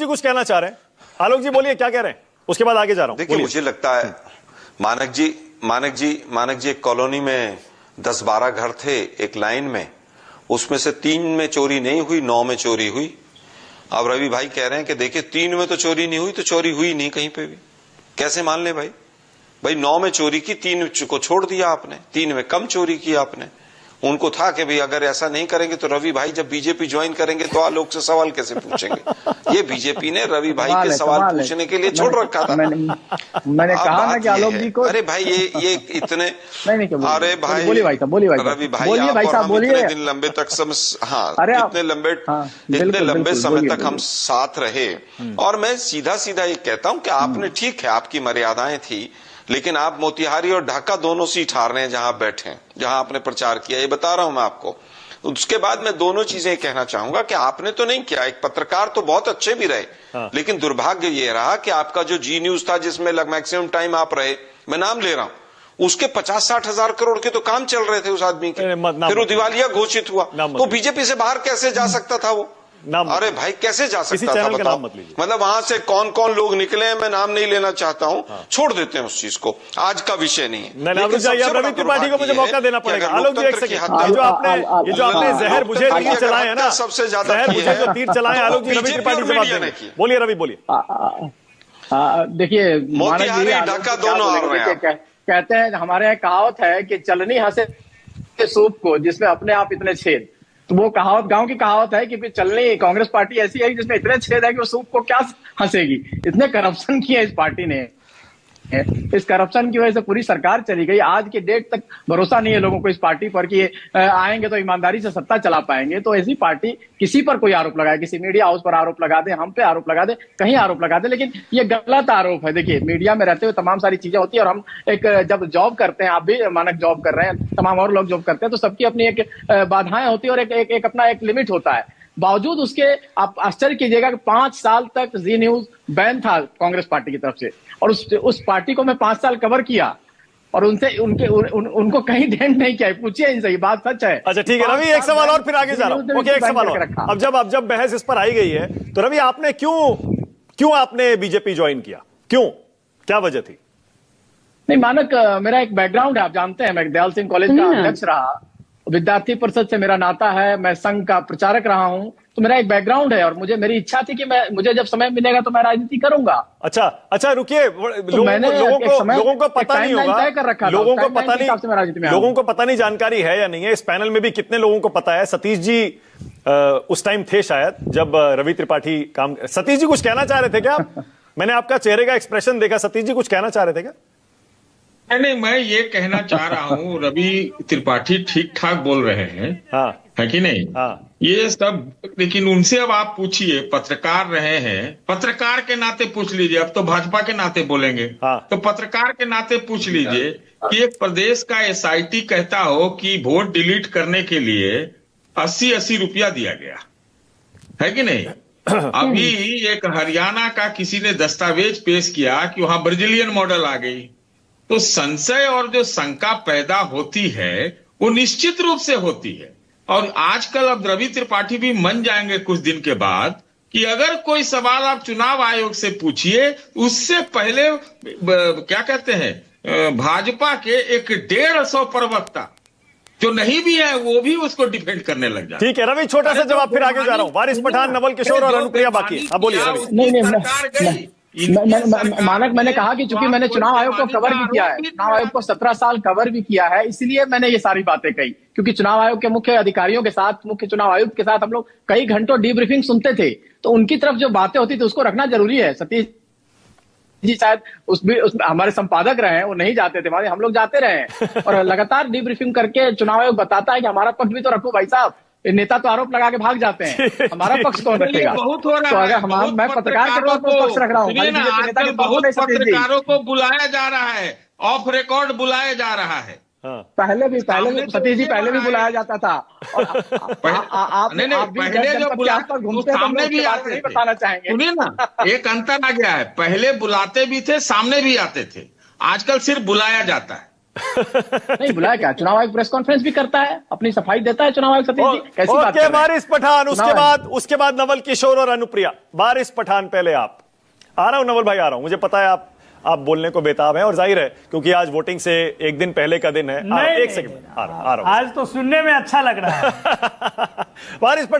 जी कुछ कहना चाह रहे हैं। आलोक जी बोलिए क्या कह रहे हैं, उसके बाद आगे जा रहा हूं। देखिए मुझे लगता है मानक जी एक कॉलोनी में 10-12 घर थे एक लाइन में, उसमें से 3 में चोरी नहीं हुई, 9 में चोरी हुई। अब रवि भाई कह रहे हैं कि देखिए 3 में तो चोरी नहीं हुई, तो चोरी हुई नहीं कहीं पे भी, कैसे मान ले भाई? 9 में चोरी की, 3 को छोड़ दिया आपने, 3 में कम चोरी की आपने। उनको था कि भाई अगर ऐसा नहीं करेंगे तो रवि भाई जब बीजेपी ज्वाइन करेंगे तो आलोक से सवाल कैसे पूछेंगे। ये बीजेपी ने रवि भाई के सवाल पूछने के लिए छोड़ रखा था। मैंने कहा ना कि आलोक जी को, अरे भाई ये इतने अरे भाई बोलिए भाई साहब, बोलिए रवि भाई इतने दिन लंबे तक इतने लंबे समय तक हम साथ रहे, और मैं सीधा सीधा ये कहता हूं कि आपने, ठीक है आपकी मर्यादाएं थी, लेकिन आप मोतिहारी और ढाका दोनों सीट हार रहे हैं जहां बैठे हैं, जहां आपने प्रचार किया, ये बता रहा हूं मैं आपको। उसके बाद मैं दोनों चीजें कहना चाहूंगा कि आपने तो नहीं किया, एक पत्रकार तो बहुत अच्छे भी रहे, लेकिन दुर्भाग्य ये रहा कि आपका जो जी न्यूज था जिसमें मैक्सिमम टाइम आप रहे, मैं नाम ले रहा हूं, उसके 50-60 हजार करोड़ के तो काम चल रहे थे उस आदमी के, फिर वो दिवालिया घोषित हुआ, तो बीजेपी से बाहर कैसे जा सकता था वो? अरे भाई कैसे जा सकता था बताओ? मतलब वहां से कौन कौन लोग निकले हैं, मैं नाम नहीं लेना चाहता हूं, छोड़ देते हैं उस चीज को, आज का विषय नहीं है। रवि त्रिपाठी को मुझे मौका देना पड़ेगा। आलोक जी एक सेकंड, ये जो आपने जहर बुझे तीर चलाए हैं ना, सबसे ज्यादा जो तीर चलाए आलोक जी, रवि त्रिपाठी से बात देंगे। बोलिए रवि बोलिए। देखिए मोतिहारी ढाका दोनों आ रहे हैं। कहते हैं हमारे यहाँ कहावत है कि चलनी हंसे सूप को जिसमें अपने आप इतने छेद, तो वो कहावत गांव की कहावत है कि चलनी कांग्रेस पार्टी ऐसी है जिसमें इतने छेद है कि वो सूप को क्या हंसेगी। इतने करप्शन किया इस पार्टी ने, इस करप्शन की वजह से पूरी सरकार चली गई। आज के डेट तक भरोसा नहीं है लोगों को इस पार्टी पर कि आएंगे तो ईमानदारी से सत्ता चला पाएंगे। तो ऐसी पार्टी किसी पर कोई आरोप लगाए, किसी मीडिया हाउस पर आरोप लगा दे, हम पे आरोप लगा दे, कहीं आरोप लगा दे, लेकिन ये गलत आरोप है। देखिए मीडिया में रहते हुए तमाम सारी चीजें होती है, और हम एक जब जॉब करते हैं, आप भी मानक जॉब कर रहे हैं, तमाम और लोग जॉब करते हैं, तो सबकी अपनी एक बाधाएं होती है और एक अपना एक लिमिट होता है। बावजूद उसके आप आश्चर्य कीजिएगा कि 5 साल तक जी न्यूज बैन था कांग्रेस पार्टी की तरफ से, और उस पार्टी को मैं 5 साल कवर किया और उनको कहीं डेंट नहीं किया। पूछिए इनसे, ये बात सच है। अच्छा ठीक है रवि, एक सवाल और फिर आगे जा रहा हूं। ओके, एक सवाल और। अब जब बहस इस पर आई गई है तो रवि आपने क्यों आपने बीजेपी ज्वाइन किया, क्यों, क्या वजह थी? नहीं मानक, मेरा एक बैकग्राउंड है, आप जानते हैं मैं दयाल सिंह कॉलेज का अध्यक्ष रहा, विद्यार्थी परिषद से मेरा नाता है, मैं संघ का प्रचारक रहा हूं, तो मेरा एक बैकग्राउंड है और मेरी इच्छा थी कि मुझे जब समय मिलेगा तो मैं राजनीति करूंगा। अच्छा रुकिए, लोगों को पता नहीं होगा, लोगों को पता नहीं जानकारी है या नहीं है। इस पैनल में भी कितने लोगों को पता है? सतीश जी उस टाइम थे शायद जब रवि त्रिपाठी काम। सतीश जी कुछ कहना चाह रहे थे क्या आप? मैंने आपका चेहरे का एक्सप्रेशन देखा, सतीश जी कुछ कहना चाह रहे थे क्या? नहीं, मैं ये कहना चाह रहा हूँ रवि त्रिपाठी ठीक ठाक बोल रहे हैं, है कि नहीं? ये सब, लेकिन उनसे अब आप पूछिए, पत्रकार रहे हैं, पत्रकार के नाते पूछ लीजिए, अब तो भाजपा के नाते बोलेंगे, तो पत्रकार के नाते पूछ लीजिए कि एक प्रदेश का एसआईटी कहता हो कि वोट डिलीट करने के लिए 80-80 रुपया दिया गया, है कि नहीं? अभी एक हरियाणा का किसी ने दस्तावेज पेश किया कि वहां ब्राजीलियन मॉडल आ गई, तो संशय और जो शंका पैदा होती है वो निश्चित रूप से होती है। और आजकल अब रवि त्रिपाठी भी मान जाएंगे कुछ दिन के बाद कि अगर कोई सवाल आप चुनाव आयोग से पूछिए, उससे पहले क्या कहते हैं, भाजपा के 150 प्रवक्ता जो नहीं भी है वो भी उसको डिफेंड करने लग जाए। ठीक है रवि, छोटा सा जवाब फिर आगे जा रहा हूं। वारिस पठान, नवल किशोर और अनुप्रिया बाकी। अब बोलिए रवि। मानक, मैंने कहा कि चूंकि मैंने चुनाव आयोग को कवर भी किया है, चुनाव आयोग को 17 साल कवर भी किया है, इसलिए मैंने ये सारी बातें कही, क्योंकि चुनाव आयोग के मुख्य अधिकारियों के साथ, मुख्य चुनाव आयुक्त के साथ हम लोग कई घंटों डीब्रीफिंग सुनते थे, तो उनकी तरफ जो बातें होती थी उसको रखना जरूरी है। सतीश जी शायद उसमें हमारे संपादक रहे हैं, वो नहीं जाते थे, हम लोग जाते रहे और लगातार डीब्रीफिंग करके चुनाव आयोग बताता है कि हमारा पक्ष भी तो रखो भाई साहब, नेता तो आरोप लगा के भाग जाते हैं, हमारा पक्ष कौन रखेगा? बहुत हो रहा तो अगर मैं पत्रकार के तौर पर पक्ष रख रहा हूँ, बहुत पत्रकारों को बुलाया जा रहा है, ऑफ रिकॉर्ड बुलाया जा रहा है। पहले भी सतीश जी पहले भी बुलाया जाता था, और पहले जो बुलाते सामने भी आते थे, बताना चाहेंगे। सुनिए ना, एक अंतर आ गया है, पहले बुलाते भी थे, सामने भी आते थे, आजकल सिर्फ बुलाया जाता है। नहीं बुलाया क्या? चुनाव आयोग प्रेस कॉन्फ्रेंस भी करता है, अपनी सफाई देता है चुनाव आयोग। सतीश जी कैसी बात कर रहे हैं? वारिस पठान, उसके बाद नवल किशोर और अनुप्रिया। वारिस पठान पहले आप। आ रहा हूं नवल भाई, आ रहा हूं। मुझे पता है आप बोलने को बेताब हैं, और जाहिर है क्योंकि आज वोटिंग से एक दिन पहले का दिन है। एक सेकंड, आ रहा हूं। आज तो सुनने में अच्छा लग रहा है। वारिस